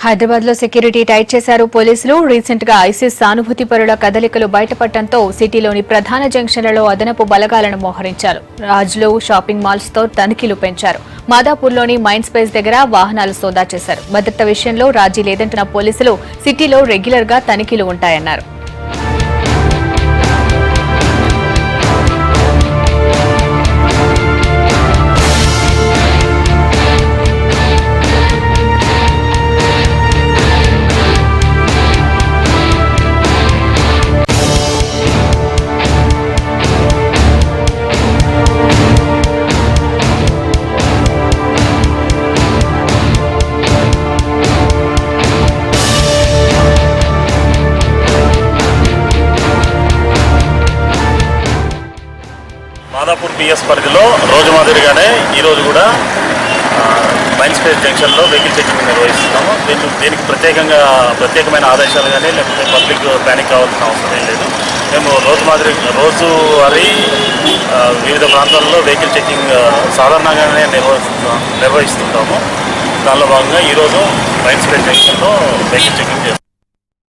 హైదరాబాద్ లో security tight చేశారు పోలీసులు. రీసెంట్ గా ఐసిస్ సానుభూతి పరుల కదలికలు బయటపడటంతో సిటీలోని ప్రధాన జంక్షన్లలో అదనపు బలగాలను మోహరించారు. రాజ్లు షాపింగ్ మాల్స్ తో తనిఖీలు పెంచారు. మాదాపూర్లోని మైండ్ స్పేస్ దగ్గర వాహనాలు సోదా చేశారు. భద్రత విషయంలో రాజీ లేదంటున్న పోలీసులు సిటీలో రెగ్యులర్ గా తనిఖీలు ఉంటాయన్నారు. మాదాపూర్ పిఎస్ పరిధిలో రోజు మాదిరిగానే ఈరోజు కూడా మైండ్ స్పేస్ జంక్షన్లో వెహికల్ చెకింగ్ నిర్వహిస్తున్నాము. దీనికి ప్రత్యేకమైన ఆదేశాలు కానీ లేకపోతే పబ్లిక్ ప్యానిక్ కావాల్సిన అవసరం ఏం లేదు. మేము రోజువారీ వివిధ ప్రాంతాల్లో వెహికల్ చెకింగ్ సాధారణంగానే నిర్వహిస్తుంటాము. దానిలో భాగంగా ఈరోజు మైండ్ స్పేస్ జంక్షన్లో వెహికల్ చెకింగ్ చేస్తాం.